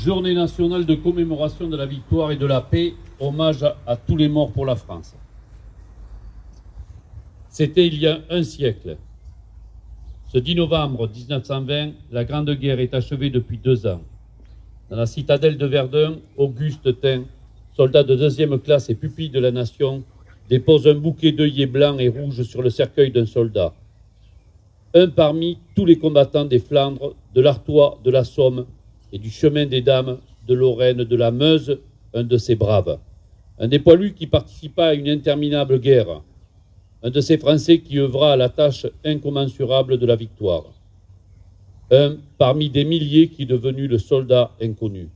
Journée nationale de commémoration de la victoire et de la paix, hommage à tous les morts pour la France. C'était il y a un siècle. Ce 10 novembre 1920, la Grande Guerre est achevée depuis 2 ans. Dans la citadelle de Verdun, Auguste Tin, soldat de 2e classe et pupille de la nation, dépose un bouquet d'œillets blancs et rouges sur le cercueil d'un soldat. Un parmi tous les combattants des Flandres, de l'Artois, de la Somme et du chemin des Dames, de Lorraine, de la Meuse, un de ces braves. Un des poilus qui participa à une interminable guerre. Un de ces Français qui œuvra à la tâche incommensurable de la victoire. Un parmi des milliers qui est devenu le soldat inconnu.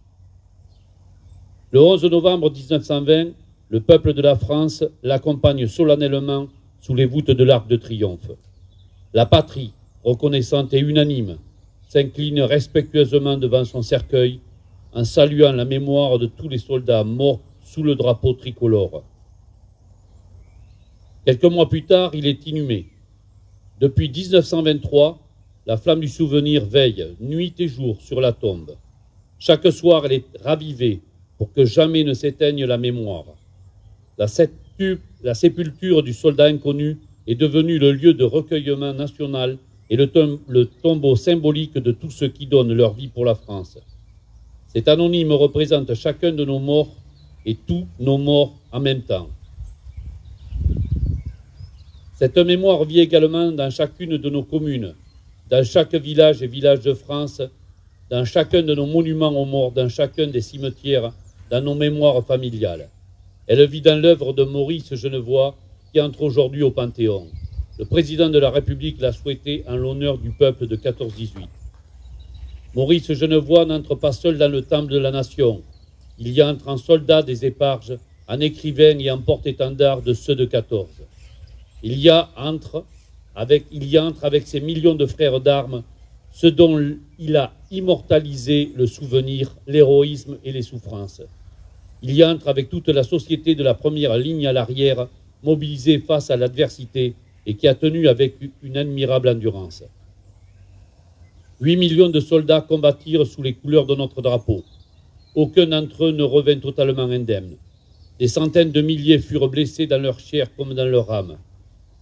Le 11 novembre 1920, le peuple de la France l'accompagne solennellement sous les voûtes de l'Arc de Triomphe. La patrie, reconnaissante et unanime, s'incline respectueusement devant son cercueil en saluant la mémoire de tous les soldats morts sous le drapeau tricolore. Quelques mois plus tard, il est inhumé. Depuis 1923, la flamme du souvenir veille, nuit et jour, sur la tombe. Chaque soir, elle est ravivée pour que jamais ne s'éteigne la mémoire. La sépulture du soldat inconnu est devenue le lieu de recueillement national et le tombeau symbolique de tous ceux qui donnent leur vie pour la France. Cet anonyme représente chacun de nos morts et tous nos morts en même temps. Cette mémoire vit également dans chacune de nos communes, dans chaque village et village de France, dans chacun de nos monuments aux morts, dans chacun des cimetières, dans nos mémoires familiales. Elle vit dans l'œuvre de Maurice Genevoix, qui entre aujourd'hui au Panthéon. Le président de la République l'a souhaité en l'honneur du peuple de 14-18. Maurice Genevoix n'entre pas seul dans le temple de la nation. Il y entre en soldat des éparges, en écrivain et en porte-étendard de ceux de 14. Il y entre avec ses millions de frères d'armes, ceux dont il a immortalisé le souvenir, l'héroïsme et les souffrances. Il y entre avec toute la société de la première ligne à l'arrière, mobilisée face à l'adversité et qui a tenu avec une admirable endurance. 8 millions de soldats combattirent sous les couleurs de notre drapeau. Aucun d'entre eux ne revint totalement indemne. Des centaines de milliers furent blessés dans leur chair comme dans leur âme.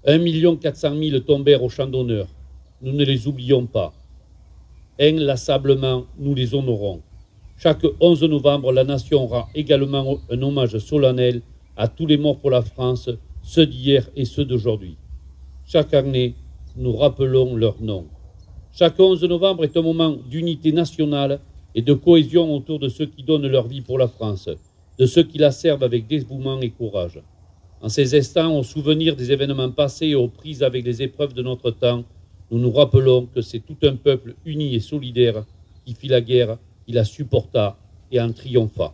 1 400 000 tombèrent au champ d'honneur. Nous ne les oublions pas. Inlassablement, nous les honorons. Chaque 11 novembre, la nation rend également un hommage solennel à tous les morts pour la France, ceux d'hier et ceux d'aujourd'hui. Chaque année, nous rappelons leurs noms. Chaque 11 novembre est un moment d'unité nationale et de cohésion autour de ceux qui donnent leur vie pour la France, de ceux qui la servent avec dévouement et courage. En ces instants, au souvenir des événements passés et aux prises avec les épreuves de notre temps, nous nous rappelons que c'est tout un peuple uni et solidaire qui fit la guerre, qui la supporta et en triompha.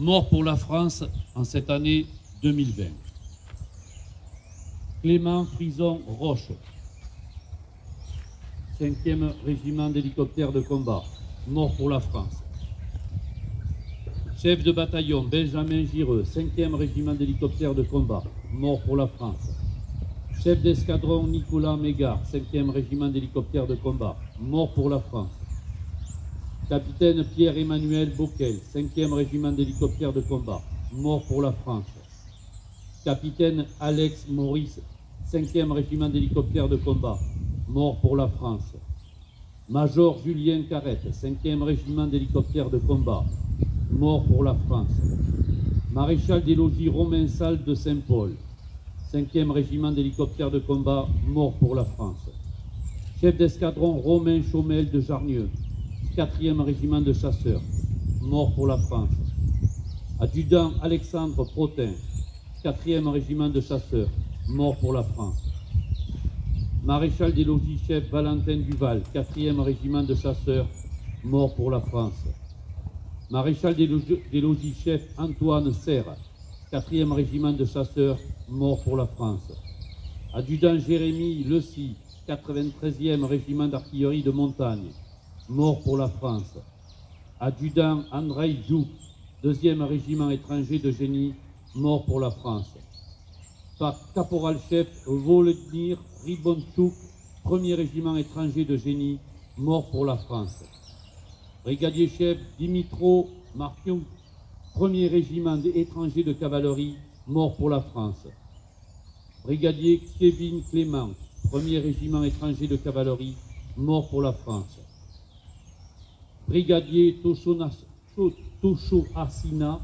Mort pour la France en cette année 2020. Clément Frison Roche, 5e régiment d'hélicoptères de combat, mort pour la France. Chef de bataillon Benjamin Gireux, 5e régiment d'hélicoptères de combat, mort pour la France. Chef d'escadron Nicolas Mégard, 5e régiment d'hélicoptères de combat, mort pour la France. Capitaine Pierre-Emmanuel Bocquel, 5e régiment d'hélicoptères de combat, mort pour la France. Capitaine Alex Maurice, 5e régiment d'hélicoptères de combat, mort pour la France. Major Julien Carrette, 5e régiment d'hélicoptères de combat, mort pour la France. Maréchal des logis Romain Salle de Saint-Paul, 5e régiment d'hélicoptères de combat, mort pour la France. Chef d'escadron Romain Chaumel de Jarnieux, 4e régiment de chasseurs, mort pour la France. Adjudant Alexandre Protin, 4e régiment de chasseurs, mort pour la France. Maréchal des logis chef Valentin Duval, 4e régiment de chasseurs, mort pour la France. Maréchal des logis chef Antoine Serre, 4e régiment de chasseurs, mort pour la France. Adjudant Jérémy Lecy, 93e régiment d'artillerie de montagne, mort pour la France. Adjudant Andrei Jouk, 2e régiment étranger de génie, mort pour la France. Par caporal-chef Volodymyr Ribonchuk, 1er régiment étranger de génie, mort pour la France. Brigadier-chef Dimitro Marfion, 1er régiment étranger de cavalerie, mort pour la France. Brigadier Kevin Clément, 1er régiment étranger de cavalerie, mort pour la France. Brigadier Tosho Asina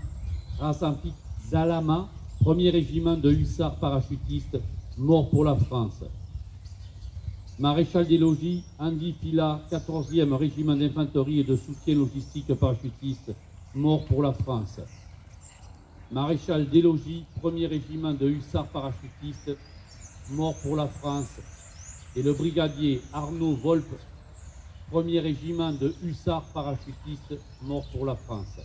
Rasampik Zalama, 1er régiment de hussards parachutistes, mort pour la France. Maréchal des logis Andy Pila, 14e régiment d'infanterie et de soutien logistique parachutiste, mort pour la France. Maréchal des logis, 1er régiment de hussards parachutistes, mort pour la France. Et le brigadier Arnaud Volpe, 1er régiment de hussards parachutistes, mort pour la France.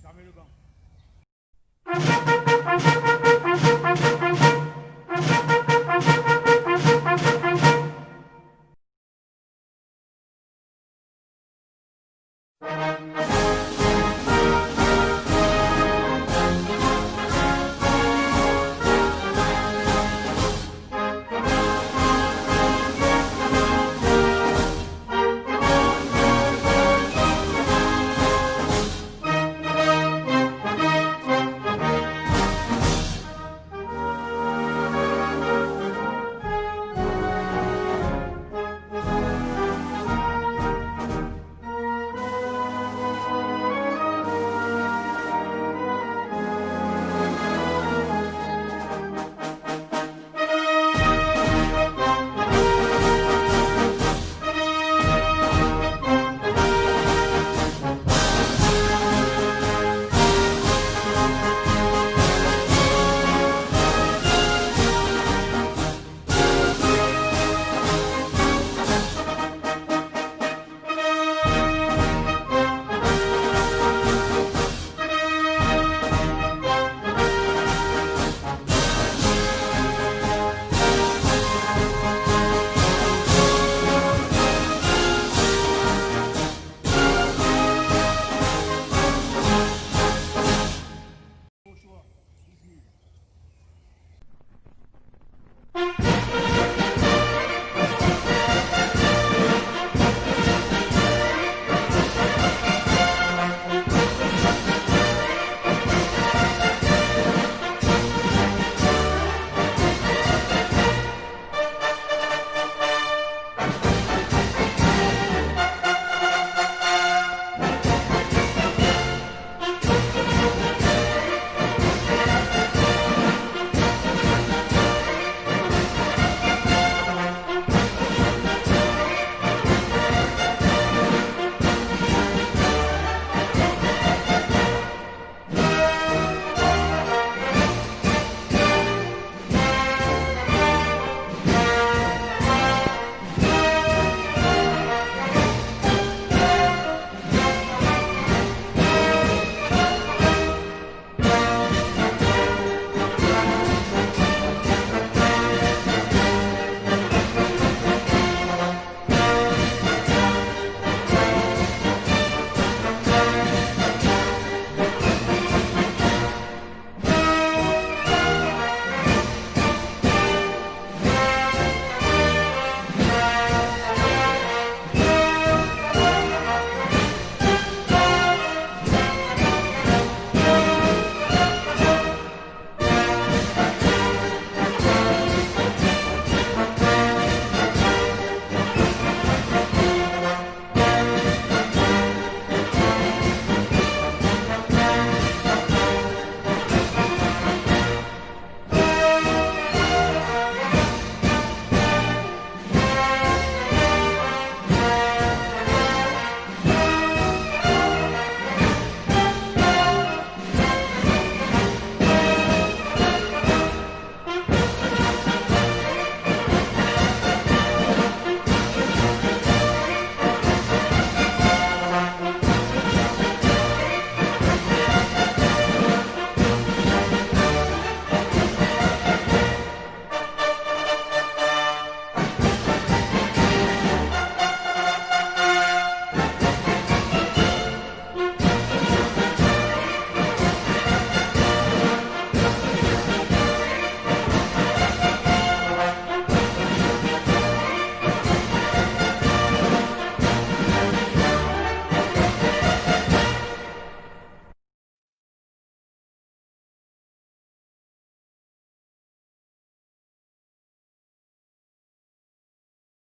Fermez le banc.